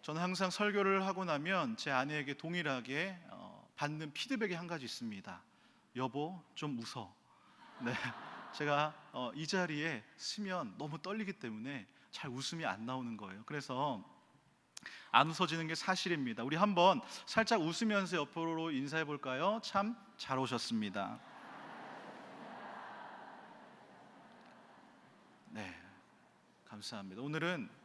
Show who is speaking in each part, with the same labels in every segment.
Speaker 1: 저는 항상 설교를 하고 나면 제 아내에게 동일하게 받는 피드백이 한 가지 있습니다. 여보, 좀 웃어. 네, 제가 이 자리에 서면 너무 떨리기 때문에 잘 웃음이 안 나오는 거예요. 그래서 안 웃어지는 게 사실입니다. 우리 한번 살짝 웃으면서 옆으로 인사해 볼까요? 참 잘 오셨습니다. 네, 감사합니다. 오늘은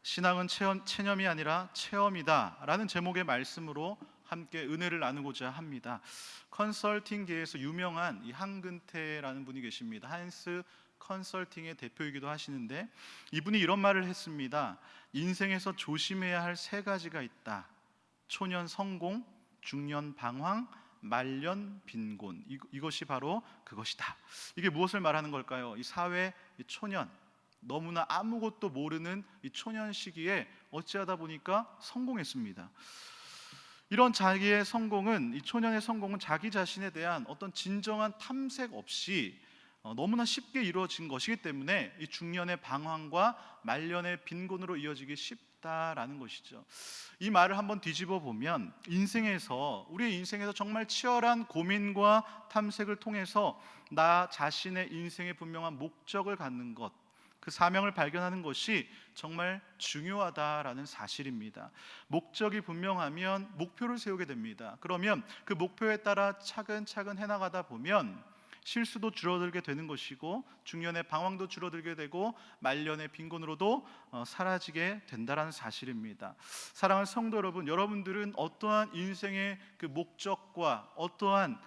Speaker 1: 신앙은 체념이 아니라 체험이다 라는 제목의 말씀으로 함께 은혜를 나누고자 합니다. 컨설팅계에서 유명한 이 한근태라는 분이 계십니다. 한스 컨설팅의 대표이기도 하시는데, 이분이 이런 말을 했습니다. 인생에서 조심해야 할 세 가지가 있다. 초년 성공, 중년 방황, 말년 빈곤. 이것이 바로 그것이다. 이게 무엇을 말하는 걸까요? 이 사회 이 초년, 너무나 아무것도 모르는 이 초년 시기에 어찌하다 보니까 성공했습니다. 이런 자기의 성공은, 이 초년의 성공은 자기 자신에 대한 어떤 진정한 탐색 없이 너무나 쉽게 이루어진 것이기 때문에 이 중년의 방황과 말년의 빈곤으로 이어지기 쉽다라는 것이죠. 이 말을 한번 뒤집어 보면, 우리의 인생에서 정말 치열한 고민과 탐색을 통해서 나 자신의 인생의 분명한 목적을 갖는 것, 그 사명을 발견하는 것이 정말 중요하다라는 사실입니다. 목적이 분명하면 목표를 세우게 됩니다. 그러면 그 목표에 따라 차근차근 해나가다 보면 실수도 줄어들게 되는 것이고, 중년의 방황도 줄어들게 되고, 말년의 빈곤으로도 사라지게 된다는 사실입니다. 사랑하는 성도 여러분, 여러분들은 어떠한 인생의 그 목적과 어떠한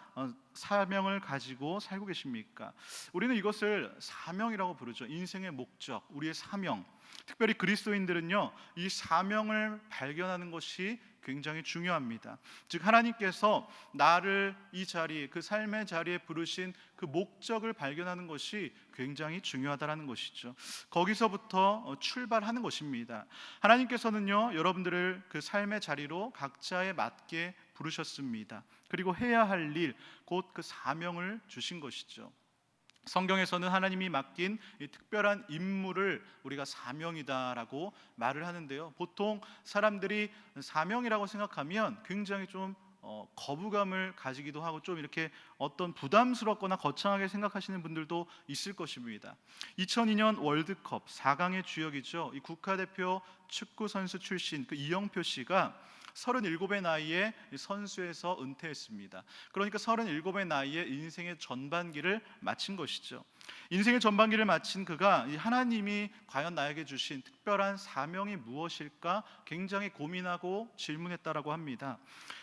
Speaker 1: 사명을 가지고 살고 계십니까? 우리는 이것을 사명이라고 부르죠. 인생의 목적, 우리의 사명. 특별히 그리스도인들은요, 이 사명을 발견하는 것이 굉장히 중요합니다. 즉, 하나님께서 나를 이 자리, 그 삶의 자리에 부르신 그 목적을 발견하는 것이 굉장히 중요하다는 것이죠. 거기서부터 출발하는 것입니다. 하나님께서는요, 여러분들을 그 삶의 자리로 각자에 맞게 부르셨습니다. 그리고 해야 할 일, 곧 그 사명을 주신 것이죠. 성경에서는 하나님이 맡긴 이 특별한 임무를 우리가 사명이다라고 말을 하는데요, 보통 사람들이 사명이라고 생각하면 굉장히 좀 거부감을 가지기도 하고, 좀 이렇게 어떤 부담스럽거나 거창하게 생각하시는 분들도 있을 것입니다. 2002년 월드컵 4강의 주역이죠. 이 국가대표 축구 선수 출신 그 이영표 씨가 37의 나이에 선수에서 은퇴했습니다. 그러니까 37의 나이에 인생의 전반기를 마친 것이죠. 인생의 전반기를 마친 그가 하나님이 과연 나에게 주신 특별한 사명이 무엇일까 굉장히 고민하고 질문했다라고 합니다.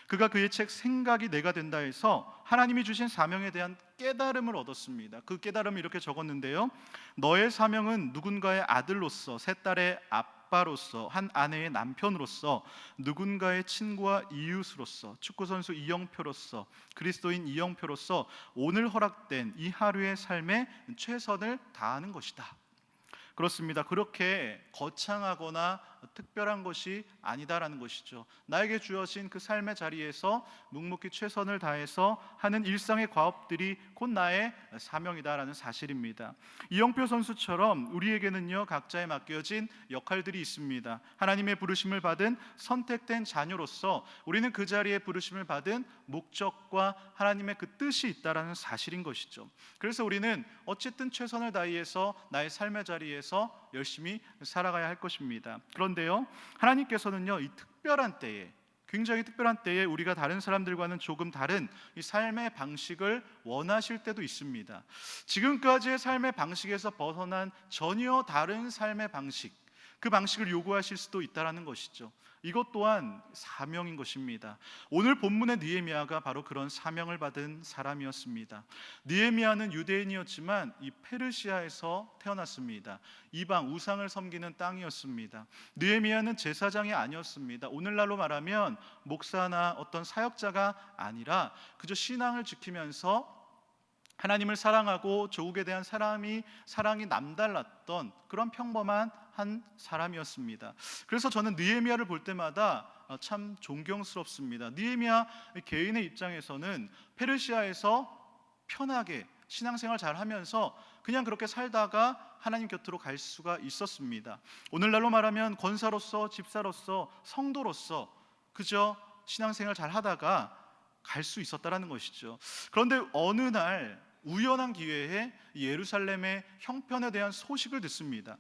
Speaker 1: 그가 그의 책 생각이 내가 된다에서 하나님이 주신 사명에 대한 깨달음을 얻었습니다. 그 깨달음을 이렇게 적었는데요, 너의 사명은 누군가의 아들로서, 세 딸의 아빠로서, 한 아내의 남편으로서, 누군가의 친구와 이웃으로서, 축구선수 이영표로서, 그리스도인 이영표로서 오늘 허락된 이 하루의 삶에 최선을 다하는 것이다. 그렇습니다. 그렇게 거창하거나 특별한 것이 아니다라는 것이죠. 나에게 주어진 그 삶의 자리에서 묵묵히 최선을 다해서 하는 일상의 과업들이 곧 나의 사명이다라는 사실입니다. 이영표 선수처럼 우리에게는요, 각자에 맡겨진 역할들이 있습니다. 하나님의 부르심을 받은 선택된 자녀로서 우리는 그 자리에 부르심을 받은 목적과 하나님의 그 뜻이 있다라는 사실인 것이죠. 그래서 우리는 어쨌든 최선을 다해서 나의 삶의 자리에서 열심히 살아가야 할 것입니다. 그런데요, 하나님께서는요, 이 특별한 때에, 굉장히 특별한 때에 우리가 다른 사람들과는 조금 다른 이 삶의 방식을 원하실 때도 있습니다. 지금까지의 삶의 방식에서 벗어난 전혀 다른 삶의 방식, 그 방식을 요구하실 수도 있다는 것이죠. 이것 또한 사명인 것입니다. 오늘 본문의 느헤미야가 바로 그런 사명을 받은 사람이었습니다. 느헤미야는 유대인이었지만 이 페르시아에서 태어났습니다. 이방 우상을 섬기는 땅이었습니다. 느헤미야는 제사장이 아니었습니다. 오늘날로 말하면 목사나 어떤 사역자가 아니라 그저 신앙을 지키면서 하나님을 사랑하고 조국에 대한 사랑이 남달랐던 그런 평범한 한 사람이었습니다. 그래서 저는 느헤미야를 볼 때마다 참 존경스럽습니다. 느헤미야 개인의 입장에서는 페르시아에서 편하게 신앙생활 잘 하면서 그냥 그렇게 살다가 하나님 곁으로 갈 수가 있었습니다. 오늘날로 말하면 권사로서, 집사로서, 성도로서 그저 신앙생활 잘 하다가 갈 수 있었다라는 것이죠. 그런데 어느 날 우연한 기회에 예루살렘의 형편에 대한 소식을 듣습니다.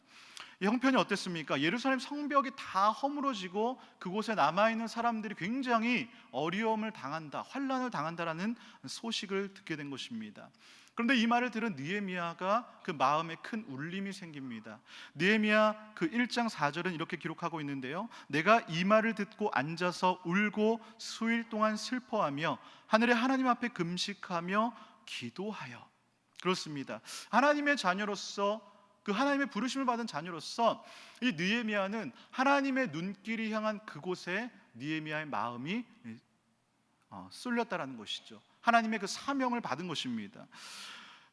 Speaker 1: 이 형편이 어땠습니까? 예루살렘 성벽이 다 허물어지고 그곳에 남아있는 사람들이 굉장히 어려움을 당한다, 환난을 당한다라는 소식을 듣게 된 것입니다. 그런데 이 말을 들은 느헤미야가 그 마음에 큰 울림이 생깁니다. 느헤미야 그 1장 4절은 이렇게 기록하고 있는데요, 내가 이 말을 듣고 앉아서 울고 수일 동안 슬퍼하며 하늘의 하나님 앞에 금식하며 기도하여. 그렇습니다. 하나님의 자녀로서, 그 하나님의 부르심을 받은 자녀로서 이 느헤미야는 하나님의 눈길이 향한 그곳에 느헤미야의 마음이 쏠렸다라는 것이죠. 하나님의 그 사명을 받은 것입니다.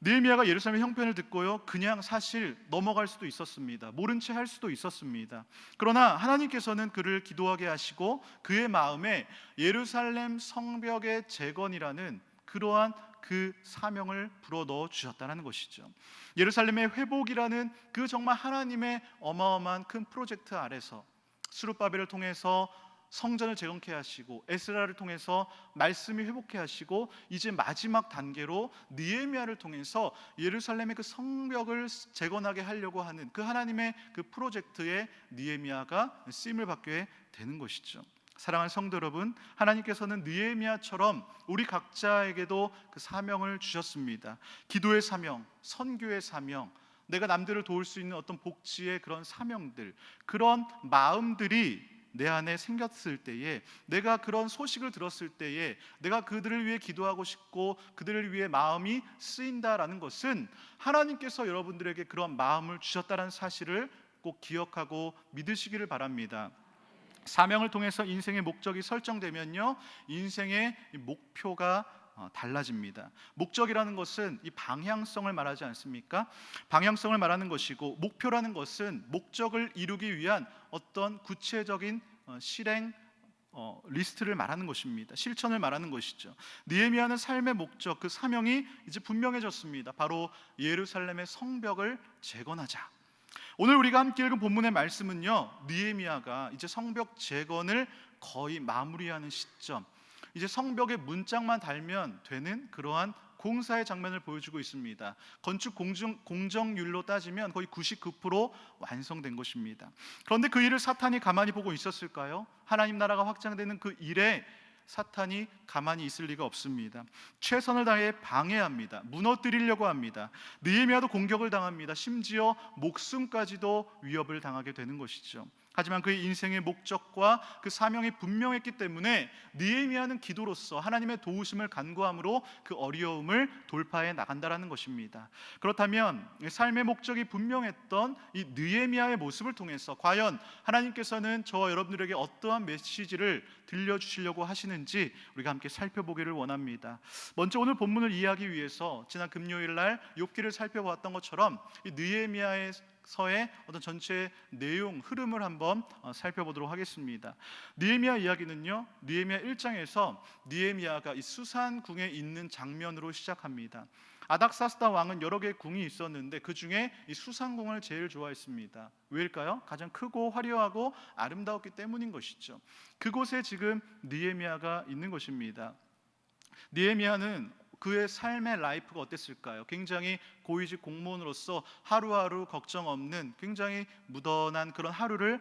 Speaker 1: 느헤미야가 예루살렘의 형편을 듣고요, 그냥 사실 넘어갈 수도 있었습니다. 모른 채 할 수도 있었습니다. 그러나 하나님께서는 그를 기도하게 하시고 그의 마음에 예루살렘 성벽의 재건이라는 그러한 그 사명을 불어넣어 주셨다는 것이죠. 예루살렘의 회복이라는 그 정말 하나님의 어마어마한 큰 프로젝트 아래서 스룹바벨을 통해서 성전을 재건케 하시고 에스라를 통해서 말씀이 회복케 하시고 이제 마지막 단계로 느헤미야를 통해서 예루살렘의 그 성벽을 재건하게 하려고 하는 그 하나님의 그 프로젝트에 느헤미야가 쓰임을 받게 되는 것이죠. 사랑하는 성도 여러분, 하나님께서는 느헤미야처럼 우리 각자에게도 그 사명을 주셨습니다. 기도의 사명, 선교의 사명, 내가 남들을 도울 수 있는 어떤 복지의 그런 사명들, 그런 마음들이 내 안에 생겼을 때에, 내가 그런 소식을 들었을 때에 내가 그들을 위해 기도하고 싶고 그들을 위해 마음이 쓰인다라는 것은 하나님께서 여러분들에게 그런 마음을 주셨다는 사실을 꼭 기억하고 믿으시기를 바랍니다. 사명을 통해서 인생의 목적이 설정되면요, 인생의 목표가 달라집니다. 목적이라는 것은 이 방향성을 말하지 않습니까? 방향성을 말하는 것이고, 목표라는 것은 목적을 이루기 위한 어떤 구체적인 실행 리스트를 말하는 것입니다. 실천을 말하는 것이죠. 느헤미야는 삶의 목적, 그 사명이 이제 분명해졌습니다. 바로 예루살렘의 성벽을 재건하자. 오늘 우리가 함께 읽은 본문의 말씀은요, 느헤미야가 이제 성벽 재건을 거의 마무리하는 시점, 이제 성벽에 문짝만 달면 되는 그러한 공사의 장면을 보여주고 있습니다. 건축 공정률로 따지면 거의 99% 완성된 것입니다. 그런데 그 일을 사탄이 가만히 보고 있었을까요? 하나님 나라가 확장되는 그 일에 사탄이 가만히 있을 리가 없습니다. 최선을 다해 방해합니다. 무너뜨리려고 합니다. 느헤미야도 공격을 당합니다. 심지어 목숨까지도 위협을 당하게 되는 것이죠. 하지만 그의 인생의 목적과 그 사명이 분명했기 때문에 느헤미야는 기도로서 하나님의 도우심을 간구함으로 그 어려움을 돌파해 나간다라는 것입니다. 그렇다면 삶의 목적이 분명했던 이 느헤미야의 모습을 통해서 과연 하나님께서는 저와 여러분들에게 어떠한 메시지를 들려주시려고 하시는지 우리가 함께 살펴보기를 원합니다. 먼저 오늘 본문을 이해하기 위해서 지난 금요일 날 욥기를 살펴보았던 것처럼 이 느헤미야의 서의 어떤 전체 내용 흐름을 한번 살펴보도록 하겠습니다. 느헤미야 이야기는요, 느헤미야 1장에서 느헤미야가 이 수산궁에 있는 장면으로 시작합니다. 아닥사스다 왕은 여러 개의 궁이 있었는데 그 중에 이 수산궁을 제일 좋아했습니다. 왜일까요? 가장 크고 화려하고 아름다웠기 때문인 것이죠. 그곳에 지금 느헤미야가 있는 것입니다. 느헤미야는 그의 삶의 라이프가 어땠을까요? 굉장히 고위직 공무원으로서 하루하루 걱정 없는 굉장히 무던한 그런 하루를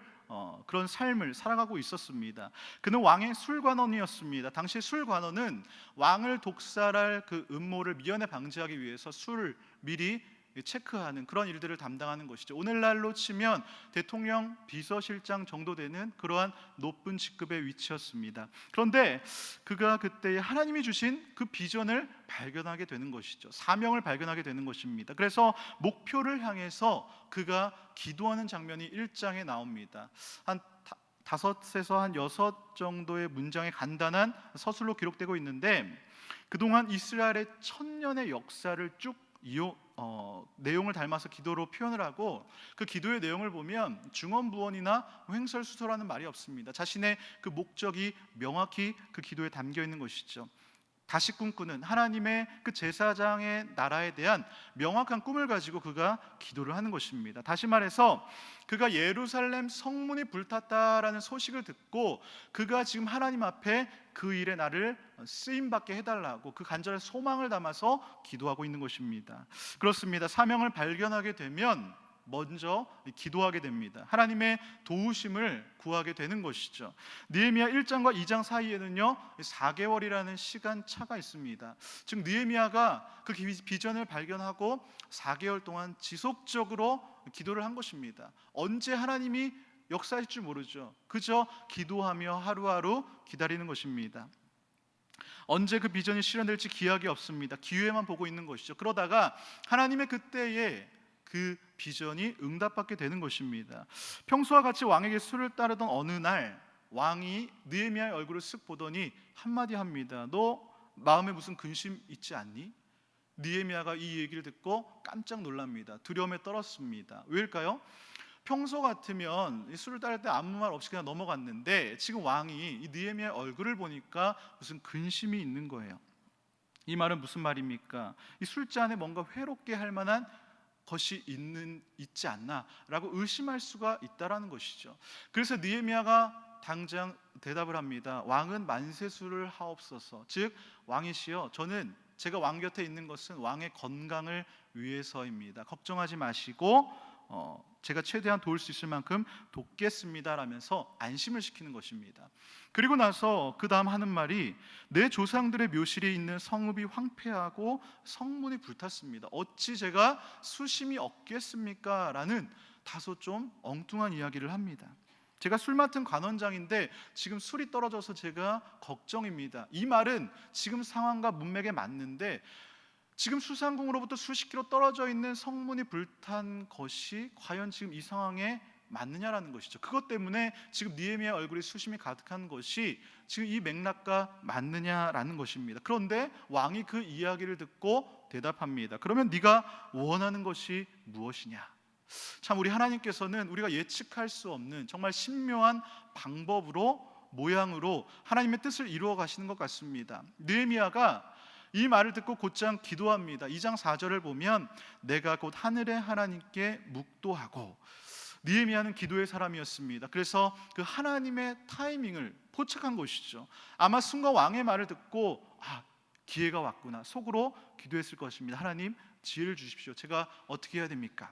Speaker 1: 그런 삶을 살아가고 있었습니다. 그는 왕의 술관원이었습니다. 당시 술관원은 왕을 독살할 그 음모를 미연에 방지하기 위해서 술을 미리 체크하는 그런 일들을 담당하는 것이죠. 오늘날로 치면 대통령 비서실장 정도 되는 그러한 높은 직급의 위치였습니다. 그런데 그가 그때 하나님이 주신 그 비전을 발견하게 되는 것이죠. 사명을 발견하게 되는 것입니다. 그래서 목표를 향해서 그가 기도하는 장면이 1장에 나옵니다. 한 5에서 한 6 정도의 문장의 간단한 서술로 기록되고 있는데, 그동안 이스라엘의 1000년의 역사를 쭉 내용을 닮아서 기도로 표현을 하고, 그 기도의 내용을 보면 중언부언이나 횡설수설하는 말이 없습니다. 자신의 그 목적이 명확히 그 기도에 담겨 있는 것이죠. 다시 꿈꾸는 하나님의 그 제사장의 나라에 대한 명확한 꿈을 가지고 그가 기도를 하는 것입니다. 다시 말해서 그가 예루살렘 성문이 불탔다라는 소식을 듣고 그가 지금 하나님 앞에 그 일에 나를 쓰임받게 해달라고 그 간절한 소망을 담아서 기도하고 있는 것입니다. 그렇습니다. 사명을 발견하게 되면 먼저 기도하게 됩니다. 하나님의 도우심을 구하게 되는 것이죠. 느헤미야 1장과 2장 사이에는요 4개월이라는 시간 차가 있습니다. 즉 느헤미야가 그 비전을 발견하고 4개월 동안 지속적으로 기도를 한 것입니다. 언제 하나님이 역사할 줄 모르죠. 그저 기도하며 하루하루 기다리는 것입니다. 언제 그 비전이 실현될지 기약이 없습니다. 기회만 보고 있는 것이죠. 그러다가 하나님의 그때에 그 비전이 응답받게 되는 것입니다. 평소와 같이 왕에게 술을 따르던 어느 날 왕이 느헤미야의 얼굴을 쓱 보더니 한마디 합니다. 너 마음에 무슨 근심 있지 않니? 느헤미야가 이 얘기를 듣고 깜짝 놀랍니다. 두려움에 떨었습니다. 왜일까요? 평소 같으면 술을 따를 때 아무 말 없이 그냥 넘어갔는데 지금 왕이 이 느헤미야의 얼굴을 보니까 무슨 근심이 있는 거예요. 이 말은 무슨 말입니까? 이 술잔에 뭔가 회롭게 할 만한 것이 있지 않나라고 의심할 수가 있다라는 것이죠. 그래서 느헤미야가 당장 대답을 합니다. 왕은 만세수를 하옵소서. 즉 왕이시여, 저는 제가 왕 곁에 있는 것은 왕의 건강을 위해서입니다. 걱정하지 마시고 제가 최대한 도울 수 있을 만큼 돕겠습니다 라면서 안심을 시키는 것입니다. 그리고 나서 그 다음 하는 말이 내 조상들의 묘실에 있는 성읍이 황폐하고 성문이 불탔습니다. 어찌 제가 수심이 없겠습니까? 라는 다소 좀 엉뚱한 이야기를 합니다. 제가 술 맡은 관원장인데 지금 술이 떨어져서 제가 걱정입니다. 이 말은 지금 상황과 문맥에 맞는데 지금 수상궁으로부터 수십 킬로 떨어져 있는 성문이 불탄 것이 과연 지금 이 상황에 맞느냐라는 것이죠. 그것 때문에 지금 느헤미야의 얼굴에 수심이 가득한 것이 지금 이 맥락과 맞느냐라는 것입니다. 그런데 왕이 그 이야기를 듣고 대답합니다. 그러면 네가 원하는 것이 무엇이냐? 참 우리 하나님께서는 우리가 예측할 수 없는 정말 신묘한 방법으로 모양으로 하나님의 뜻을 이루어 가시는 것 같습니다. 느헤미야가 이 말을 듣고 곧장 기도합니다. 2장 4절을 보면 내가 곧 하늘의 하나님께 묵도하고, 느헤미야는 기도의 사람이었습니다. 그래서 그 하나님의 타이밍을 포착한 것이죠. 아마 순간 왕의 말을 듣고 기회가 왔구나 속으로 기도했을 것입니다. 하나님 지혜를 주십시오. 제가 어떻게 해야 됩니까?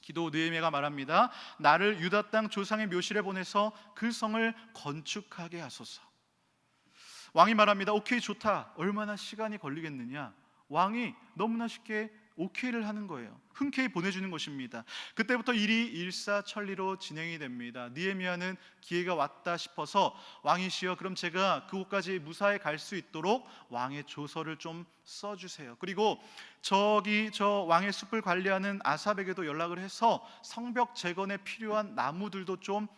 Speaker 1: 기도 후 느헤미야가 말합니다. 나를 유다 땅 조상의 묘실에 보내서 그 성을 건축하게 하소서. 왕이 말합니다. 오케이, 좋다. 얼마나 시간이 걸리겠느냐? 왕이 너무나 쉽게 오케이를 하는 거예요. 흔쾌히 보내주는 것입니다. 그때부터 일이 일사천리로 진행이 됩니다. 느헤미야는 기회가 왔다 싶어서 왕이시여, 그럼 제가 그곳까지 무사히 갈 수 있도록 왕의 조서를 좀 써주세요. 그리고 저 왕의 숲을 관리하는 아삽에게도 연락을 해서 성벽 재건에 필요한 나무들도 좀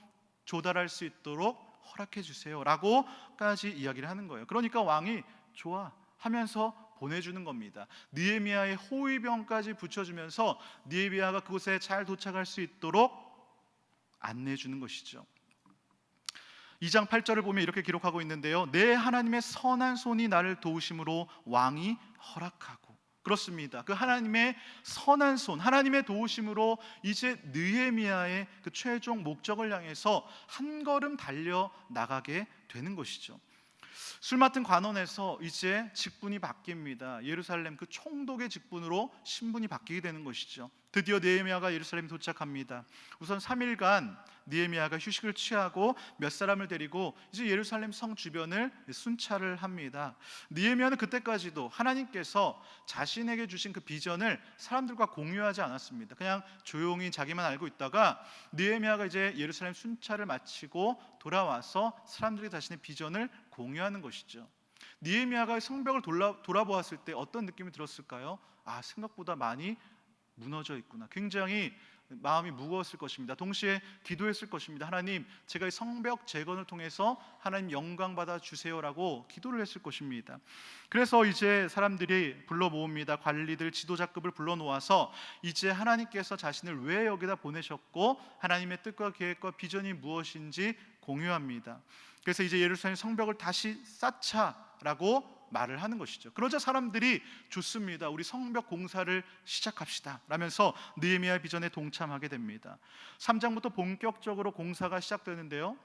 Speaker 1: 조달할 수 있도록 허락해 주세요 라고까지 이야기를 하는 거예요. 그러니까 왕이 좋아 하면서 보내주는 겁니다. 느헤미야의 호위병까지 붙여주면서 느헤미야가 그곳에 잘 도착할 수 있도록 안내해 주는 것이죠. 2장 8절을 보면 이렇게 기록하고 있는데요. 내 하나님의 선한 손이 나를 도우심으로 왕이 허락하고. 그렇습니다. 그 하나님의 선한 손, 하나님의 도우심으로 이제 느헤미야의 그 최종 목적을 향해서 한 걸음 달려 나가게 되는 것이죠. 술 맡은 관원에서 이제 직분이 바뀝니다. 예루살렘 그 총독의 직분으로 신분이 바뀌게 되는 것이죠. 드디어 느헤미야가 예루살렘에 도착합니다. 우선 3일간 느헤미야가 휴식을 취하고 몇 사람을 데리고 이제 예루살렘 성 주변을 순찰을 합니다. 느헤미야는 그때까지도 하나님께서 자신에게 주신 그 비전을 사람들과 공유하지 않았습니다. 그냥 조용히 자기만 알고 있다가 느헤미야가 이제 예루살렘 순찰을 마치고 돌아와서 사람들이 자신의 비전을 공유하는 것이죠. 느헤미야가 성벽을 돌아보았을 때 어떤 느낌이 들었을까요? 생각보다 많이 무너져 있구나. 굉장히 마음이 무거웠을 것입니다. 동시에 기도했을 것입니다. 하나님, 제가 이 성벽 재건을 통해서 하나님 영광 받아 주세요라고 기도를 했을 것입니다. 그래서 이제 사람들이 불러 모읍니다. 관리들, 지도자급을 불러 놓아서 이제 하나님께서 자신을 왜 여기다 보내셨고 하나님의 뜻과 계획과 비전이 무엇인지 공유합니다. 그래서 이제 예루살렘 성벽을 다시 쌓자라고 말을 하는 것이죠. 그러자 사람들이 좋습니다. 우리 성벽 공사를 시작합시다 라면서 느헤미야의 비전에 동참하게 됩니다. 3장부터 본격적으로 공사가 시작되는데요.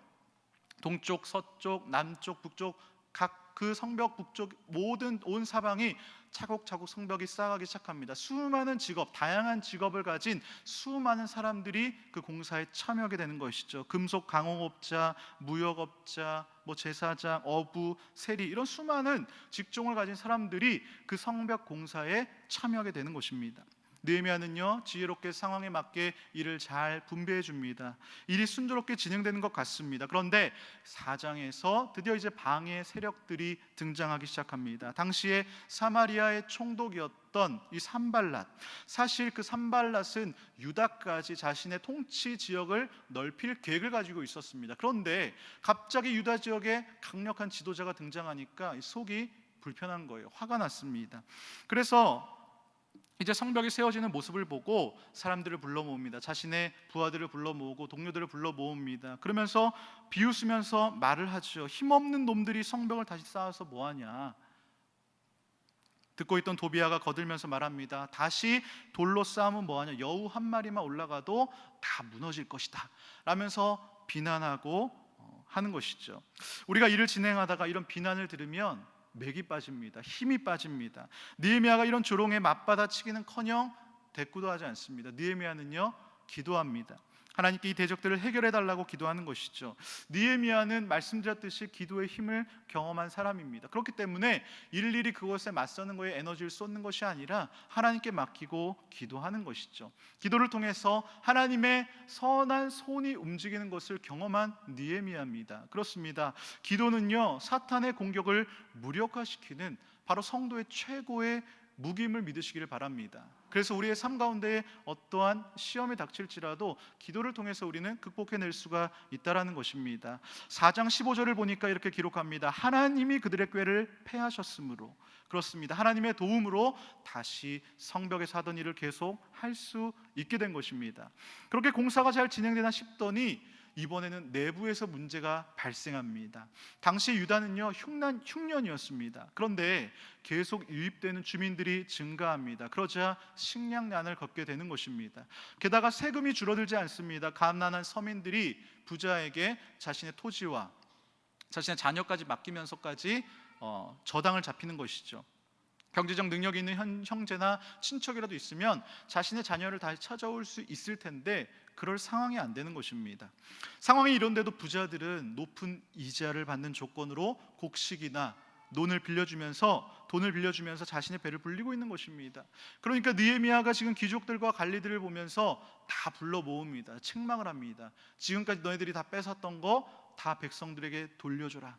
Speaker 1: 동쪽, 서쪽, 남쪽, 북쪽 각 그 성벽 북쪽 모든 온 사방이 차곡차곡 성벽이 쌓아가기 시작합니다. 수많은 직업, 다양한 직업을 가진 수많은 사람들이 그 공사에 참여하게 되는 것이죠. 금속 강공업자, 무역업자, 제사장, 어부, 세리 이런 수많은 직종을 가진 사람들이 그 성벽 공사에 참여하게 되는 것입니다. 느헤미야는요 지혜롭게 상황에 맞게 일을 잘 분배해 줍니다. 일이 순조롭게 진행되는 것 같습니다. 그런데 4장에서 드디어 이제 방해 세력들이 등장하기 시작합니다. 당시에 사마리아의 총독이었던 이 산발랏, 사실 그 산발랏은 유다까지 자신의 통치 지역을 넓힐 계획을 가지고 있었습니다. 그런데 갑자기 유다 지역에 강력한 지도자가 등장하니까 속이 불편한 거예요. 화가 났습니다. 그래서 이제 성벽이 세워지는 모습을 보고 사람들을 불러 모읍니다. 자신의 부하들을 불러 모으고 동료들을 불러 모읍니다. 그러면서 비웃으면서 말을 하죠. 힘없는 놈들이 성벽을 다시 쌓아서 뭐하냐. 듣고 있던 도비아가 거들면서 말합니다. 다시 돌로 쌓으면 뭐하냐. 여우 한 마리만 올라가도 다 무너질 것이다 라면서 비난하고 하는 것이죠. 우리가 일을 진행하다가 이런 비난을 들으면 맥이 빠집니다. 힘이 빠집니다. 느헤미야가 이런 조롱에 맞받아치기는커녕 대꾸도 하지 않습니다. 느헤미야는요 기도합니다. 하나님께 이 대적들을 해결해 달라고 기도하는 것이죠. 느헤미야는 말씀드렸듯이 기도의 힘을 경험한 사람입니다. 그렇기 때문에 일일이 그것에 맞서는 거에 에너지를 쏟는 것이 아니라 하나님께 맡기고 기도하는 것이죠. 기도를 통해서 하나님의 선한 손이 움직이는 것을 경험한 느헤미야입니다. 그렇습니다. 기도는요 사탄의 공격을 무력화시키는 바로 성도의 최고의 무기임을 믿으시기를 바랍니다. 그래서 우리의 삶 가운데 어떠한 시험이 닥칠지라도 기도를 통해서 우리는 극복해낼 수가 있다라는 것입니다. 4장 15절을 보니까 이렇게 기록합니다. 하나님이 그들의 꾀를 패하셨으므로. 그렇습니다. 하나님의 도움으로 다시 성벽에서 하던 일을 계속 할 수 있게 된 것입니다. 그렇게 공사가 잘 진행되나 싶더니 이번에는 내부에서 문제가 발생합니다. 당시 유다는요 흉년이었습니다. 그런데 계속 유입되는 주민들이 증가합니다. 그러자 식량난을 겪게 되는 것입니다. 게다가 세금이 줄어들지 않습니다. 가난한 서민들이 부자에게 자신의 토지와 자신의 자녀까지 맡기면서까지 저당을 잡히는 것이죠. 경제적 능력이 있는 형제나 친척이라도 있으면 자신의 자녀를 다시 찾아올 수 있을 텐데 그럴 상황이 안 되는 것입니다. 상황이 이런데도 부자들은 높은 이자를 받는 조건으로 곡식이나 돈을 빌려주면서 자신의 배를 불리고 있는 것입니다. 그러니까 느헤미야가 지금 귀족들과 관리들을 보면서 다 불러 모읍니다. 책망을 합니다. 지금까지 너희들이 다 뺏었던 거 다 백성들에게 돌려줘라.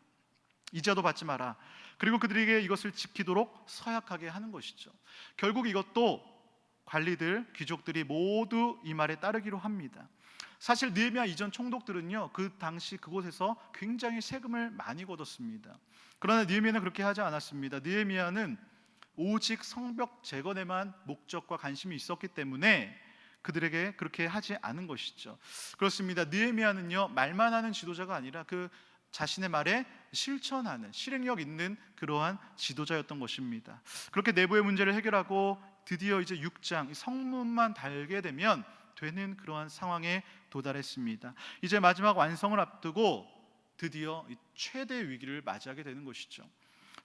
Speaker 1: 이자도 받지 마라. 그리고 그들에게 이것을 지키도록 서약하게 하는 것이죠. 결국 이것도 관리들, 귀족들이 모두 이 말에 따르기로 합니다. 사실 느헤미야 이전 총독들은요 그 당시 그곳에서 굉장히 세금을 많이 걷었습니다. 그러나 느헤미야는 그렇게 하지 않았습니다. 느헤미야는 오직 성벽 재건에만 목적과 관심이 있었기 때문에 그들에게 그렇게 하지 않은 것이죠. 그렇습니다. 느헤미야는요 말만 하는 지도자가 아니라 그 자신의 말에 실천하는 실행력 있는 그러한 지도자였던 것입니다. 그렇게 내부의 문제를 해결하고 드디어 이제 6장 성문만 달게 되면 되는 그러한 상황에 도달했습니다. 이제 마지막 완성을 앞두고 드디어 최대 위기를 맞이하게 되는 것이죠.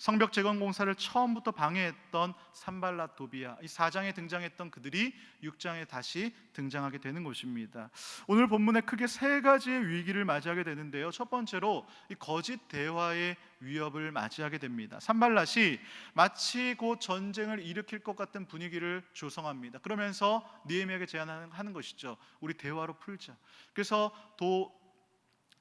Speaker 1: 성벽 재건 공사를 처음부터 방해했던 산발랏, 도비야, 이 4장에 등장했던 그들이 6장에 다시 등장하게 되는 것입니다. 오늘 본문에 크게 세 가지의 위기를 맞이하게 되는데요. 첫 번째로 이 거짓 대화의 위협을 맞이하게 됩니다. 산발랏이 마치 곧 전쟁을 일으킬 것 같은 분위기를 조성합니다. 그러면서 느헤미야에게 제안하는 것이죠. 우리 대화로 풀자. 그래서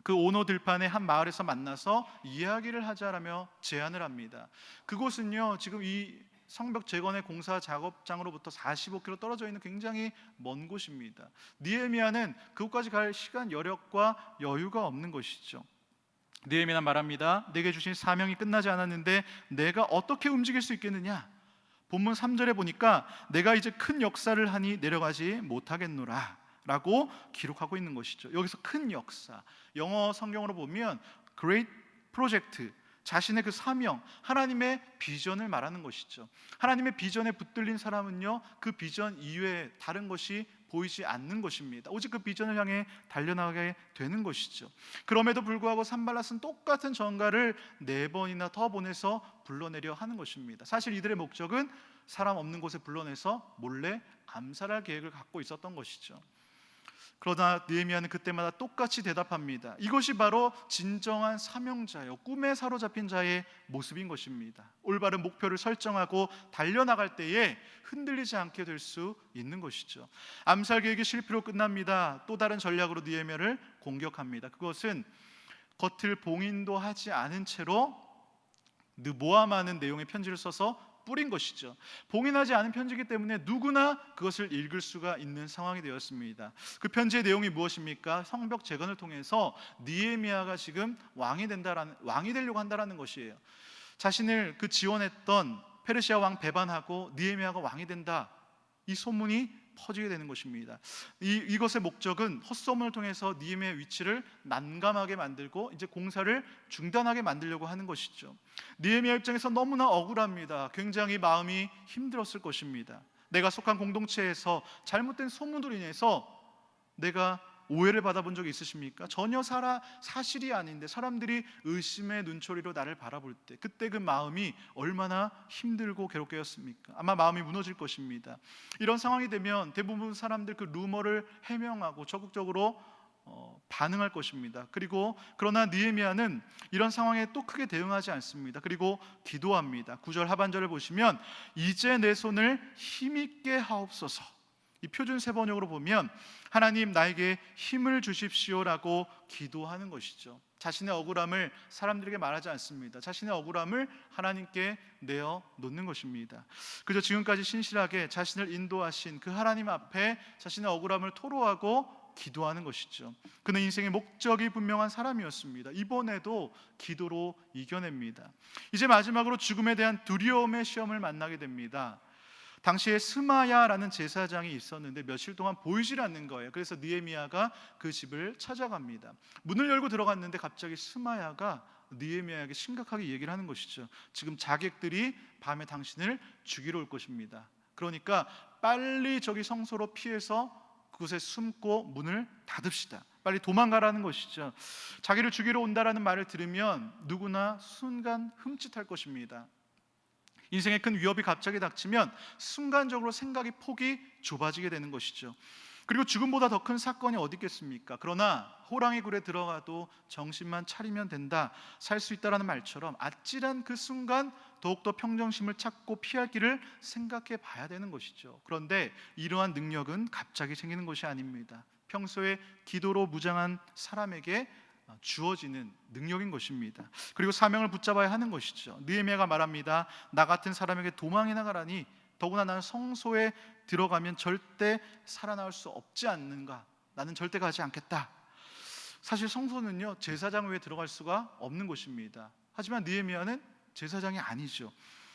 Speaker 1: 그 오노 들판의 한 마을에서 만나서 이야기를 하자라며 제안을 합니다. 그곳은요 지금 이 성벽 재건의 공사 작업장으로부터 45km 떨어져 있는 굉장히 먼 곳입니다. 느헤미야는 그곳까지 갈 시간, 여력과 여유가 없는 것이죠. 느헤미야는 말합니다. 내게 주신 사명이 끝나지 않았는데 내가 어떻게 움직일 수 있겠느냐. 본문 3절에 보니까 내가 이제 큰 역사를 하니 내려가지 못하겠노라 라고 기록하고 있는 것이죠. 여기서 큰 역사, 영어 성경으로 보면 Great Project, 자신의 그 사명, 하나님의 비전을 말하는 것이죠. 하나님의 비전에 붙들린 사람은요, 그 비전 이외에 다른 것이 보이지 않는 것입니다. 오직 그 비전을 향해 달려나가게 되는 것이죠. 그럼에도 불구하고 산발랏은 똑같은 전가를 4번이나 더 보내서 불러내려 하는 것입니다. 사실 이들의 목적은 사람 없는 곳에 불러내서 몰래 암살할 계획을 갖고 있었던 것이죠. 그러나 느헤미야는 그때마다 똑같이 대답합니다. 이것이 바로 진정한 사명자요, 꿈에 사로잡힌 자의 모습인 것입니다. 올바른 목표를 설정하고 달려나갈 때에 흔들리지 않게 될 수 있는 것이죠. 암살 계획이 실패로 끝납니다. 또 다른 전략으로 느헤미야를 공격합니다. 그것은 겉을 봉인도 하지 않은 채로 모함하는 내용의 편지를 써서 뿌린 것이죠. 봉인하지 않은 편지이기 때문에 누구나 그것을 읽을 수가 있는 상황이 되었습니다. 그 편지의 내용이 무엇입니까? 성벽 재건을 통해서 느헤미야가 지금 왕이 되려고 한다라는 것이에요. 자신을 지원했던 페르시아 왕 배반하고 느헤미야가 왕이 된다, 이 소문이 퍼지게 되는 것입니다. 이것의 목적은 헛소문을 통해서 느헤미야의 위치를 난감하게 만들고 이제 공사를 중단하게 만들려고 하는 것이죠. 느헤미야 입장에서 너무나 억울합니다. 굉장히 마음이 힘들었을 것입니다. 내가 속한 공동체에서 잘못된 소문으로 인해서 내가 오해를 받아본 적이 있으십니까? 전혀 사실이 아닌데 사람들이 의심의 눈초리로 나를 바라볼 때, 그때 그 마음이 얼마나 힘들고 괴롭겠습니까? 아마 마음이 무너질 것입니다. 이런 상황이 되면 대부분 사람들 그 루머를 해명하고 적극적으로 반응할 것입니다. 그러나 느헤미야는 이런 상황에 또 크게 대응하지 않습니다. 그리고 기도합니다. 9절 하반절을 보시면 이제 내 손을 힘있게 하옵소서. 이 표준 세번역으로 보면 하나님 나에게 힘을 주십시오라고 기도하는 것이죠. 자신의 억울함을 사람들에게 말하지 않습니다. 자신의 억울함을 하나님께 내어 놓는 것입니다. 그저 지금까지 신실하게 자신을 인도하신 그 하나님 앞에 자신의 억울함을 토로하고 기도하는 것이죠. 그는 인생의 목적이 분명한 사람이었습니다. 이번에도 기도로 이겨냅니다. 이제 마지막으로 죽음에 대한 두려움의 시험을 만나게 됩니다. 당시에 스마야라는 제사장이 있었는데 며칠 동안 보이질 않는 거예요. 그래서 느헤미야가 그 집을 찾아갑니다. 문을 열고 들어갔는데 갑자기 스마야가 느헤미야에게 심각하게 얘기를 하는 것이죠. 지금 자객들이 밤에 당신을 죽이러 올 것입니다. 그러니까 빨리 저기 성소로 피해서 그곳에 숨고 문을 닫읍시다. 빨리 도망가라는 것이죠. 자기를 죽이러 온다라는 말을 들으면 누구나 순간 흠칫할 것입니다. 인생에 큰 위협이 갑자기 닥치면 순간적으로 폭이 좁아지게 되는 것이죠. 그리고 죽음보다 더 큰 사건이 어디 있겠습니까? 그러나 호랑이 굴에 들어가도 정신만 차리면 된다, 살 수 있다라는 말처럼 아찔한 그 순간 더욱더 평정심을 찾고 피할 길을 생각해 봐야 되는 것이죠. 그런데 이러한 능력은 갑자기 생기는 것이 아닙니다. 평소에 기도로 무장한 사람에게 주어지는 능력인 것입니다. 그리고 사명을 붙잡아야 하는 것이죠. 느헤미야가 말합니다. 나 같은 사람에게 도망이 나가라니, 더구나 나는 성소에 들어가면 절대 살아나올 수 없지 않는가, 나는 절대 가지 않겠다. 사실 성소는요, 제사장 외에 들어갈 수가 없는 곳입니다. 하지만 느헤미야는 제사장이 아니죠.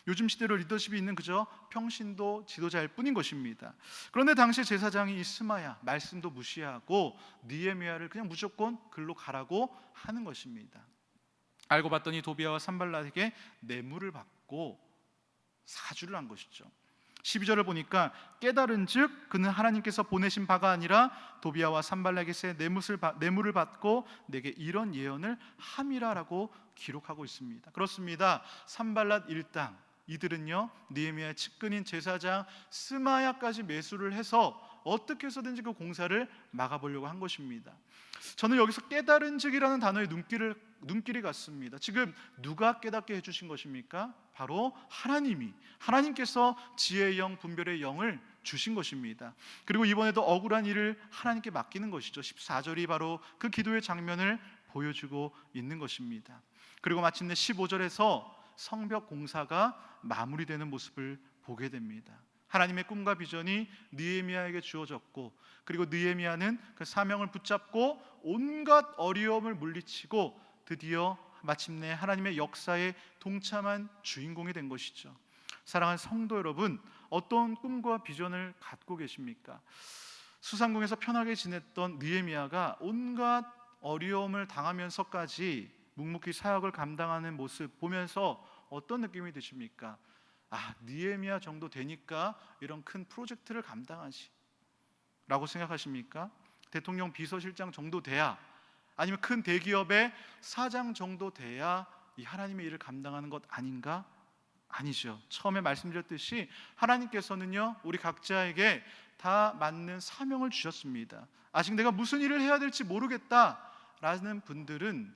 Speaker 1: 요즘 시대로 리더십이 있는 그저 평신도 지도자일 뿐인 것입니다. 그런데 당시 제사장이 이 스마야, 말씀도 무시하고 느헤미야를 그냥 무조건 글로 가라고 하는 것입니다. 알고 봤더니 도비야와 산발랏에게 뇌물을 받고 사주를 한 것이죠. 12절을 보니까 깨달은즉 그는 하나님께서 보내신 바가 아니라 도비야와 산발랏에게 뇌물을 받고 내게 이런 예언을 함이라라고 기록하고 있습니다. 그렇습니다. 산발랏 일당, 이들은요 느헤미야의 측근인 제사장 스마야까지 매수를 해서 어떻게 해서든지 그 공사를 막아보려고 한 것입니다. 저는 여기서 깨달은즉이라는 단어에 눈길이 갔습니다. 지금 누가 깨닫게 해주신 것입니까? 바로 하나님께서 지혜의 영, 분별의 영을 주신 것입니다. 그리고 이번에도 억울한 일을 하나님께 맡기는 것이죠. 14절이 바로 그 기도의 장면을 보여주고 있는 것입니다. 그리고 마침내 15절에서 성벽 공사가 마무리되는 모습을 보게 됩니다. 하나님의 꿈과 비전이 느헤미야에게 주어졌고, 그리고 느헤미야는 그 사명을 붙잡고 온갖 어려움을 물리치고 드디어 마침내 하나님의 역사에 동참한 주인공이 된 것이죠. 사랑하는 성도 여러분, 어떤 꿈과 비전을 갖고 계십니까? 수상궁에서 편하게 지냈던 느헤미야가 온갖 어려움을 당하면서까지 묵묵히 사역을 감당하는 모습 보면서 어떤 느낌이 드십니까? 느헤미야 정도 되니까 이런 큰 프로젝트를 감당하지 라고 생각하십니까? 대통령 비서실장 정도 돼야, 아니면 큰 대기업의 사장 정도 돼야 이 하나님의 일을 감당하는 것 아닌가? 아니죠. 처음에 말씀드렸듯이 하나님께서는요, 우리 각자에게 다 맞는 사명을 주셨습니다. 아직 내가 무슨 일을 해야 될지 모르겠다라는 분들은,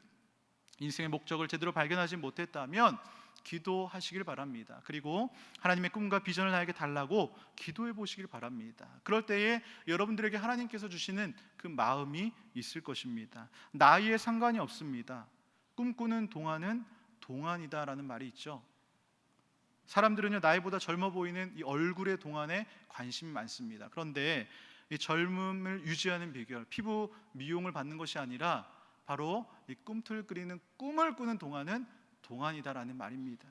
Speaker 1: 인생의 목적을 제대로 발견하지 못했다면 기도하시길 바랍니다. 그리고 하나님의 꿈과 비전을 나에게 달라고 기도해 보시길 바랍니다. 그럴 때에 여러분들에게 하나님께서 주시는 그 마음이 있을 것입니다. 나이에 상관이 없습니다. 꿈꾸는 동안은 동안이다라는 말이 있죠. 사람들은요, 나이보다 젊어 보이는 이 얼굴의 동안에 관심이 많습니다. 그런데 이 젊음을 유지하는 비결, 피부 미용을 받는 것이 아니라 바로 이 꿈틀거리는 꿈을 꾸는 동안은 동안이다라는 말입니다.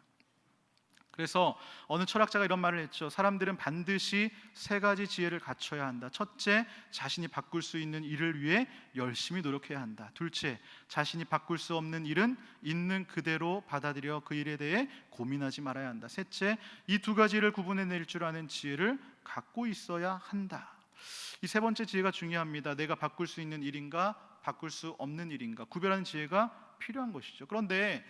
Speaker 1: 그래서 어느 철학자가 이런 말을 했죠. 사람들은 반드시 세 가지 지혜를 갖춰야 한다. 첫째, 자신이 바꿀 수 있는 일을 위해 열심히 노력해야 한다. 둘째, 자신이 바꿀 수 없는 일은 있는 그대로 받아들여 그 일에 대해 고민하지 말아야 한다. 셋째, 이 두 가지를 구분해낼 줄 아는 지혜를 갖고 있어야 한다. 이 세 번째 지혜가 중요합니다. 내가 바꿀 수 있는 일인가, 바꿀 수 없는 일인가 구별하는 지혜가 필요한 것이죠. 그런데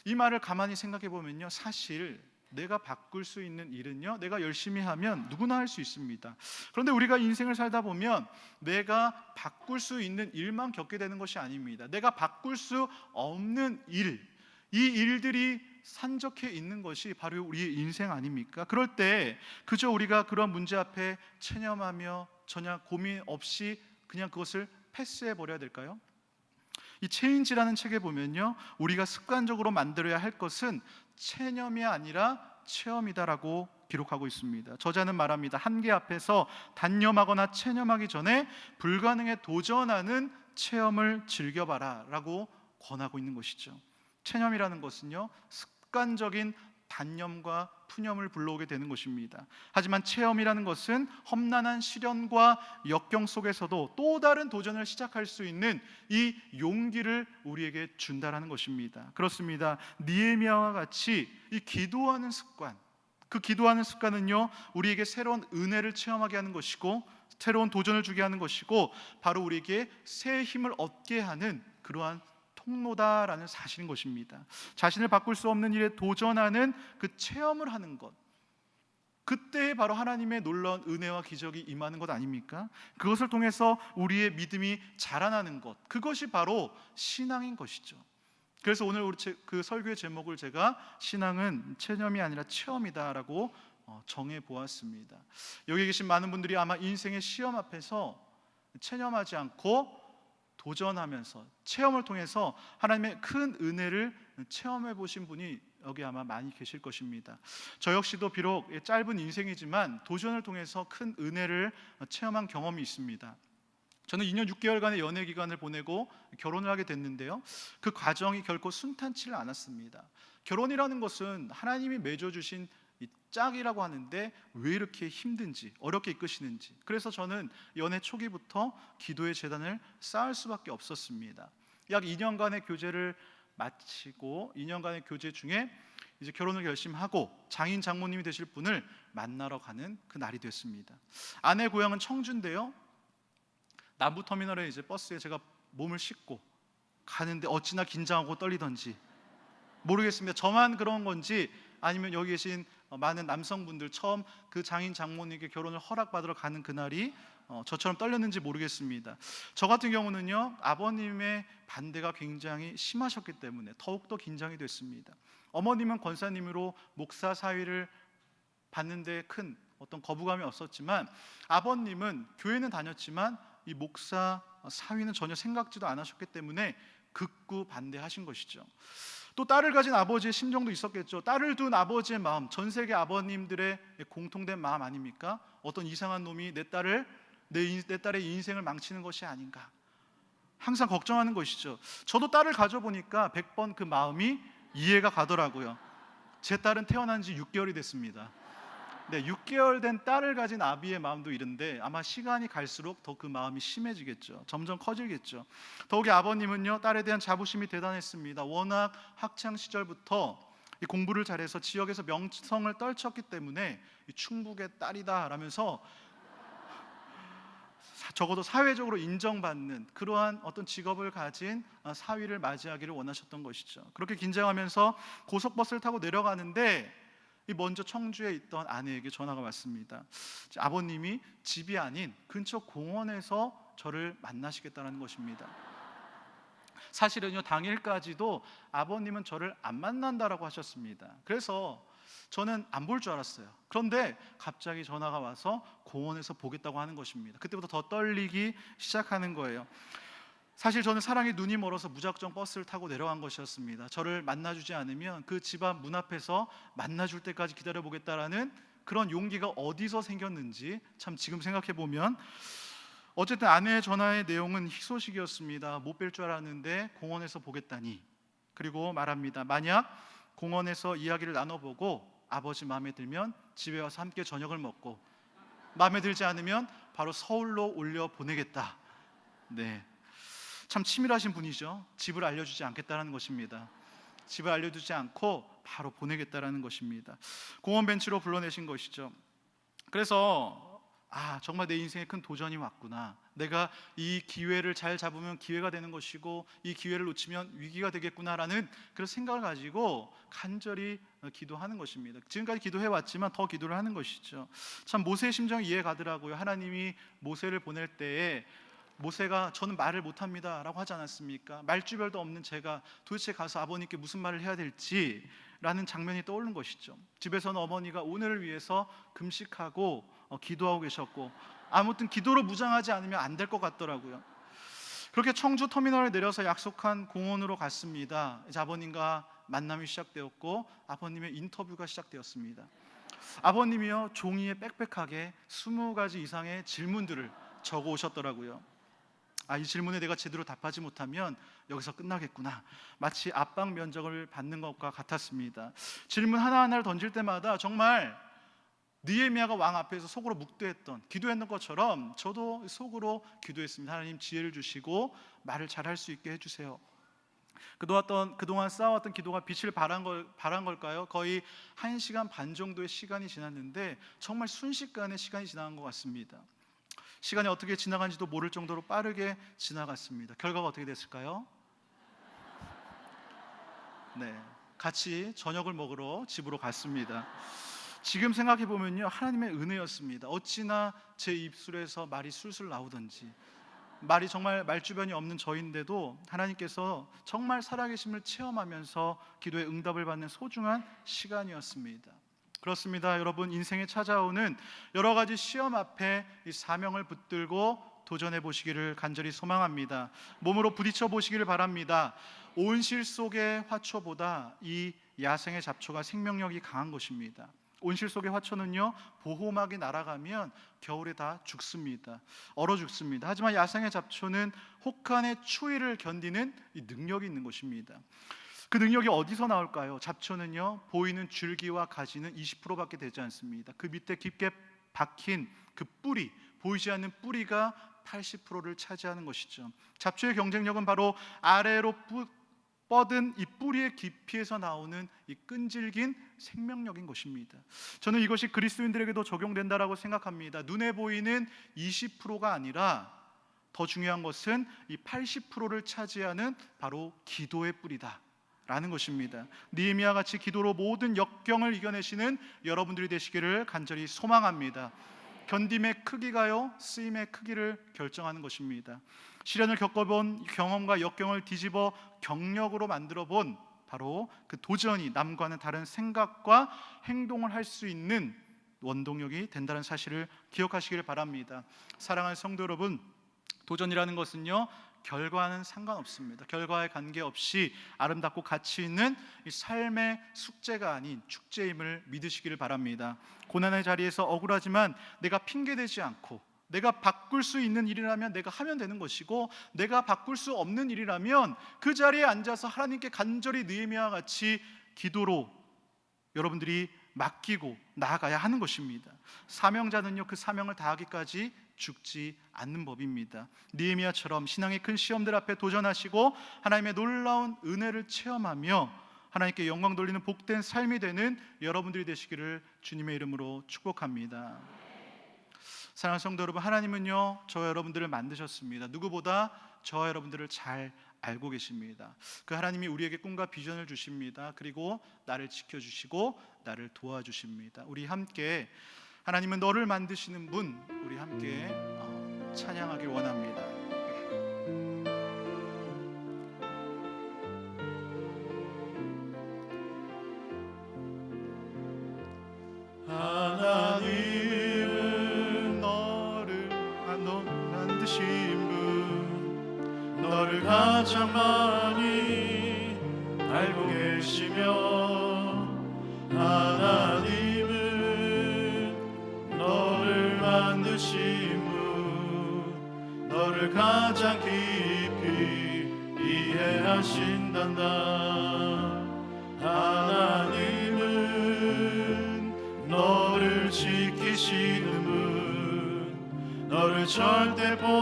Speaker 1: 이 말을 가만히 생각해 보면요, 사실 내가 바꿀 수 있는 일은요, 내가 열심히 하면 누구나 할 수 있습니다. 그런데 우리가 인생을 살다 보면 내가 바꿀 수 있는 일만 겪게 되는 것이 아닙니다. 내가 바꿀 수 없는 일, 이 일들이 산적해 있는 것이 바로 우리의 인생 아닙니까? 그럴 때 그저 우리가 그런 문제 앞에 체념하며 전혀 고민 없이 그냥 그것을 패스해 버려야 될까요? 이 체인지라는 책에 보면요, 우리가 습관적으로 만들어야 할 것은 체념이 아니라 체험이다라고 기록하고 있습니다. 저자는 말합니다. 한계 앞에서 단념하거나 체념하기 전에 불가능에 도전하는 체험을 즐겨봐라 라고 권하고 있는 것이죠. 체념이라는 것은요, 습관적인 단념과 푸념을 불러오게 되는 것입니다. 하지만 체험이라는 것은 험난한 시련과 역경 속에서도 또 다른 도전을 시작할 수 있는 이 용기를 우리에게 준다라는 것입니다. 그렇습니다. 느헤미야와 같이 이 기도하는 습관, 그 기도하는 습관은요, 우리에게 새로운 은혜를 체험하게 하는 것이고 새로운 도전을 주게 하는 것이고 바로 우리에게 새 힘을 얻게 하는 그러한 통로다라는 사실인 것입니다. 자신을 바꿀 수 없는 일에 도전하는 그 체험을 하는 것, 그때 바로 하나님의 놀라운 은혜와 기적이 임하는 것 아닙니까? 그것을 통해서 우리의 믿음이 자라나는 것, 그것이 바로 신앙인 것이죠. 그래서 오늘 우리 그 설교의 제목을 제가 신앙은 체념이 아니라 체험이다라고 정해 보았습니다. 여기 계신 많은 분들이 아마 인생의 시험 앞에서 체념하지 않고 도전하면서 체험을 통해서 하나님의 큰 은혜를 체험해 보신 분이 여기 아마 많이 계실 것입니다. 저 역시도 비록 짧은 인생이지만 도전을 통해서 큰 은혜를 체험한 경험이 있습니다. 저는 2년 6개월간의 연애 기간을 보내고 결혼을 하게 됐는데요, 그 과정이 결코 순탄치를 않았습니다. 결혼이라는 것은 하나님이 맺어주신 이 짝이라고 하는데 왜 이렇게 힘든지, 어렵게 이끄시는지, 그래서 저는 연애 초기부터 기도의 제단을 쌓을 수밖에 없었습니다. 약 2년간의 교제를 마치고 2년간의 교제 중에 이제 결혼을 결심하고 장인 장모님이 되실 분을 만나러 가는 그 날이 됐습니다. 아내 고향은 청주인데요, 남부터미널에 이제 버스에 제가 몸을 싣고 가는데 어찌나 긴장하고 떨리던지 모르겠습니다. 저만 그런 건지 아니면 여기 계신 많은 남성분들 처음 그 장인 장모님께 결혼을 허락받으러 가는 그날이 저처럼 떨렸는지 모르겠습니다. 저 같은 경우는요, 아버님의 반대가 굉장히 심하셨기 때문에 더욱더 긴장이 됐습니다. 어머님은 권사님으로 목사 사위를 받는데 큰 어떤 거부감이 없었지만 아버님은 교회는 다녔지만 이 목사 사위는 전혀 생각지도 않으셨기 때문에 극구 반대하신 것이죠. 또 딸을 가진 아버지의 심정도 있었겠죠. 딸을 둔 아버지의 마음, 전 세계 아버님들의 공통된 마음 아닙니까? 어떤 이상한 놈이 내 딸의 인생을 망치는 것이 아닌가, 항상 걱정하는 것이죠. 저도 딸을 가져보니까 100번 그 마음이 이해가 가더라고요. 제 딸은 태어난 지 6개월이 됐습니다. 네, 6개월 된 딸을 가진 아비의 마음도 이른데 아마 시간이 갈수록 더 그 마음이 심해지겠죠. 점점 커지겠죠. 더욱이 아버님은요, 딸에 대한 자부심이 대단했습니다. 워낙 학창 시절부터 이 공부를 잘해서 지역에서 명성을 떨쳤기 때문에 이 충북의 딸이다라면서 적어도 사회적으로 인정받는 그러한 어떤 직업을 가진 사위를 맞이하기를 원하셨던 것이죠. 그렇게 긴장하면서 고속버스를 타고 내려가는데 이 먼저 청주에 있던 아내에게 전화가 왔습니다. 아버님이 집이 아닌 근처 공원에서 저를 만나시겠다는 것입니다. 사실은요, 당일까지도 아버님은 저를 안 만난다라고 하셨습니다. 그래서 저는 안 볼 줄 알았어요. 그런데 갑자기 전화가 와서 공원에서 보겠다고 하는 것입니다. 그때부터 더 떨리기 시작하는 거예요. 사실 저는 사랑에 눈이 멀어서 무작정 버스를 타고 내려간 것이었습니다. 저를 만나주지 않으면 그 집 앞 문 앞에서 만나줄 때까지 기다려보겠다라는 그런 용기가 어디서 생겼는지 참 지금 생각해보면, 어쨌든 아내의 전화의 내용은 희소식이었습니다. 못 뵐 줄 알았는데 공원에서 보겠다니. 그리고 말합니다. 만약 공원에서 이야기를 나눠보고 아버지 마음에 들면 집에 와서 함께 저녁을 먹고, 마음에 들지 않으면 바로 서울로 올려 보내겠다. 네, 참 치밀하신 분이죠. 집을 알려주지 않겠다는 것입니다. 집을 알려주지 않고 바로 보내겠다라는 것입니다. 공원 벤치로 불러내신 것이죠. 그래서 정말 내 인생에 큰 도전이 왔구나. 내가 이 기회를 잘 잡으면 기회가 되는 것이고 이 기회를 놓치면 위기가 되겠구나라는 그런 생각을 가지고 간절히 기도하는 것입니다. 지금까지 기도해왔지만 더 기도를 하는 것이죠. 참 모세의 심정이 이해가더라고요. 하나님이 모세를 보낼 때에 모세가 저는 말을 못합니다 라고 하지 않았습니까? 말주별도 없는 제가 도대체 가서 아버님께 무슨 말을 해야 될지 라는 장면이 떠오르는 것이죠. 집에서는 어머니가 오늘을 위해서 금식하고 기도하고 계셨고, 아무튼 기도로 무장하지 않으면 안 될 것 같더라고요. 그렇게 청주 터미널에 내려서 약속한 공원으로 갔습니다. 이제 아버님과 만남이 시작되었고 아버님의 인터뷰가 시작되었습니다. 아버님이요, 종이에 빽빽하게 20가지 이상의 질문들을 적어 오셨더라고요. 이 질문에 내가 제대로 답하지 못하면 여기서 끝나겠구나. 마치 압박 면접을 받는 것과 같았습니다. 질문 하나하나를 던질 때마다 정말 느헤미야가 왕 앞에서 속으로 묵도했던, 기도했던 것처럼 저도 속으로 기도했습니다. 하나님, 지혜를 주시고 말을 잘할 수 있게 해주세요. 그동안 쌓아왔던 기도가 빛을 발한 걸까요? 거의 1시간 반 정도의 시간이 지났는데 정말 순식간에 시간이 지나간 것 같습니다. 시간이 어떻게 지나간지도 모를 정도로 빠르게 지나갔습니다. 결과가 어떻게 됐을까요? 네, 같이 저녁을 먹으러 집으로 갔습니다. 지금 생각해보면요, 하나님의 은혜였습니다. 어찌나 제 입술에서 말이 술술 나오던지, 말이 정말 말주변이 없는 저인데도 하나님께서 정말 살아계심을 체험하면서 기도의 응답을 받는 소중한 시간이었습니다. 그렇습니다. 여러분, 인생에 찾아오는 여러 가지 시험 앞에 이 사명을 붙들고 도전해 보시기를 간절히 소망합니다. 몸으로 부딪혀 보시기를 바랍니다. 온실 속의 화초보다 이 야생의 잡초가 생명력이 강한 것입니다. 온실 속의 화초는요, 보호막이 날아가면 겨울에 다 죽습니다. 얼어 죽습니다. 하지만 야생의 잡초는 혹한의 추위를 견디는 이 능력이 있는 것입니다. 그 능력이 어디서 나올까요? 잡초는요, 보이는 줄기와 가지는 20%밖에 되지 않습니다. 그 밑에 깊게 박힌 그 뿌리, 보이지 않는 뿌리가 80%를 차지하는 것이죠. 잡초의 경쟁력은 바로 아래로 뻗은 이 뿌리의 깊이에서 나오는 이 끈질긴 생명력인 것입니다. 저는 이것이 그리스도인들에게도 적용된다라고 생각합니다. 눈에 보이는 20%가 아니라 더 중요한 것은 이 80%를 차지하는 바로 기도의 뿌리다 라는 것입니다. 느헤미야 같이 기도로 모든 역경을 이겨내시는 여러분들이 되시기를 간절히 소망합니다. 견딤의 크기가요, 쓰임의 크기를 결정하는 것입니다. 시련을 겪어본 경험과 역경을 뒤집어 경력으로 만들어본 바로 그 도전이 남과는 다른 생각과 행동을 할 수 있는 원동력이 된다는 사실을 기억하시기를 바랍니다. 사랑하는 성도 여러분, 도전이라는 것은요, 결과는 상관없습니다. 결과에 관계없이 아름답고 가치 있는 이 삶의 숙제가 아닌 축제임을 믿으시기를 바랍니다. 고난의 자리에서 억울하지만 내가 핑계대지 않고, 내가 바꿀 수 있는 일이라면 내가 하면 되는 것이고, 내가 바꿀 수 없는 일이라면 그 자리에 앉아서 하나님께 간절히 느헤미야와 같이 기도로 여러분들이 맡기고 나아가야 하는 것입니다. 사명자는요, 그 사명을 다하기까지 죽지 않는 법입니다. 느헤미야처럼 신앙의 큰 시험들 앞에 도전하시고 하나님의 놀라운 은혜를 체험하며 하나님께 영광 돌리는 복된 삶이 되는 여러분들이 되시기를 주님의 이름으로 축복합니다. 사랑하는 성도 여러분, 하나님은요 저와 여러분들을 만드셨습니다. 누구보다 저와 여러분들을 잘 알고 계십니다. 그 하나님이 우리에게 꿈과 비전을 주십니다. 그리고 나를 지켜주시고 나를 도와주십니다. 우리 함께 하나님은 너를 만드시는 분, 우리 함께 찬양하길 원합니다. 하나님은 너를 만드신 분, 너를 가장 많이 알고 계시며, 하나님은 너를 만드신 분, 너를 가장 깊이 이해하신단다. 하나님은 너를 지키시는 분, 너를 절대 포기하지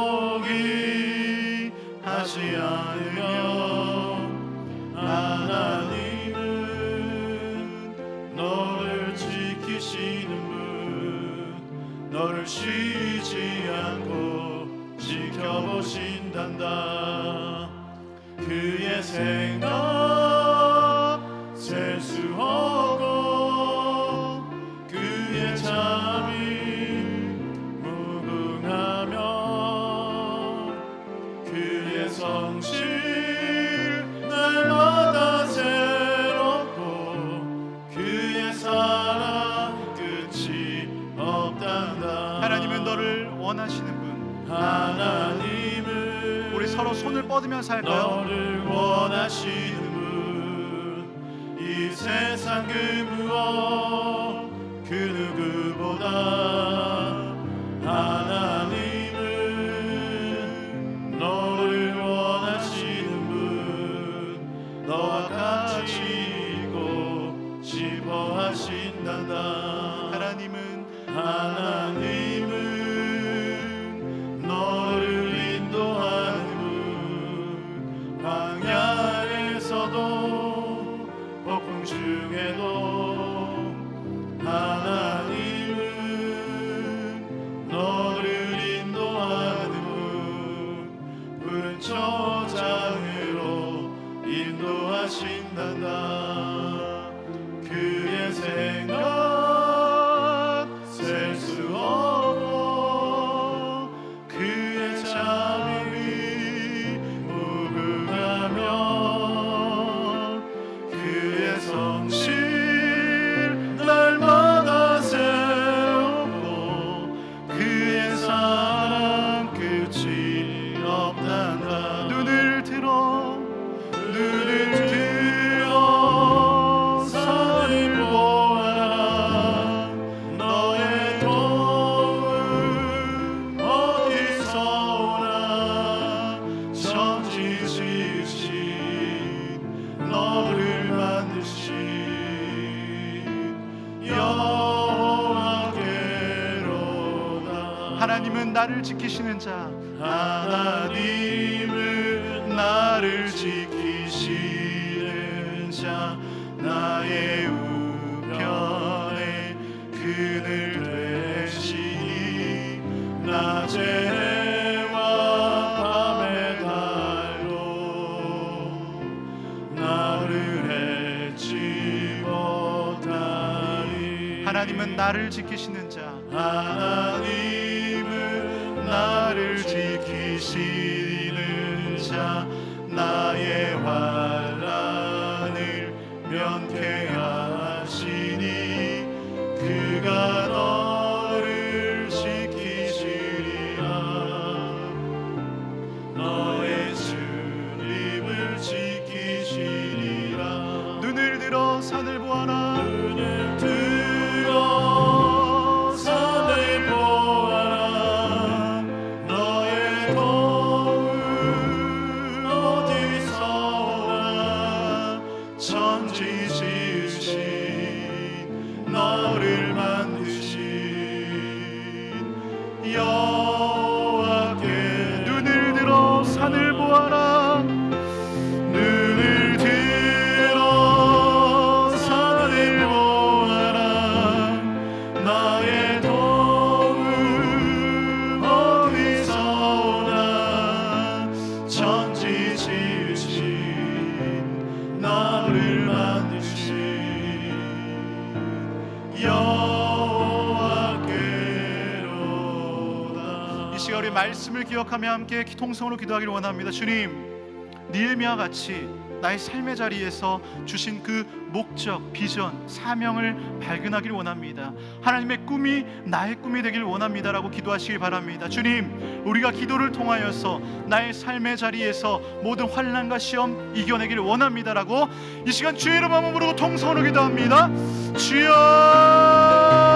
Speaker 1: 않으며, 하나님은 너를 지키시는 분, 너를 쉬지 않고 지켜보신단다. 그의 생각 셀 수 없고 그의 잠이 무궁하며, 그의 성실 날마다 새롭고 그의 사랑 끝이 없단다. 하나님은 너를 원하시는 분, 하나님은 우리 서로 손을 뻗으면서 할까요? 너를 원하시는 분, 이 세상 그 무엇 그 누구보다 하나님은 너를 원하시는 분, 너와 같이 있고 싶어 하신단다. 하나님은 너를 인도하는 분, 광야에서도 폭풍 중에도 하나님은 너를 인도하는 분, 푸른 초장으로 인도하신단다. 그의 생각 셀 수 없고 그의 잠이 무궁하며, 그의 성실 날마다 새롭고 그의 사랑 끝이 없단다. 눈을 들어 산을 보아라. 너의 도움 어디서 오나. 천지 지으신 너를 만드신 여호와께로다. 하나님은 나를 지키시는 자, 하나님은 나를 지키시는 자, 나의 우편에 그늘 되시니, 낮의 해와 밤의 달로 나를 해치 못하리. 하나님은 나를 지키시는 자, 하나님은 나를 지키시는 자, 나의 환난을 면케하시니, 그가 너를 지키시리라. 너의 출입을 지키시리라. 눈을 들어 산을 보아라. 눈을 들어 산을 보아라. 너의 도움 어디서 오나. 천지 지으신 너를 만드신 여호와께 눈을 들어 산을 보아라. 눈을 들어 산을 보아라. 나의 도움 어디서 오나. 천지 지으신 나를 만드신 여호와께로다. 이 시간 우리 말씀을 기억하며 함께 통성으로 기도하기를 원합니다. 주님, 느헤미야와 같이 나의 삶의 자리에서 주신 그 목적, 비전, 사명을 발견하기를 원합니다. 하나님의 꿈이 나의 꿈이 되길 원합니다라고 기도하시길 바랍니다. 주님, 우리가 기도를 통하여서 나의 삶의 자리에서 모든 환난과 시험 이겨내기를 원합니다라고 이 시간 주의 이름 한번 부르고 통성으로 기도합니다. 주여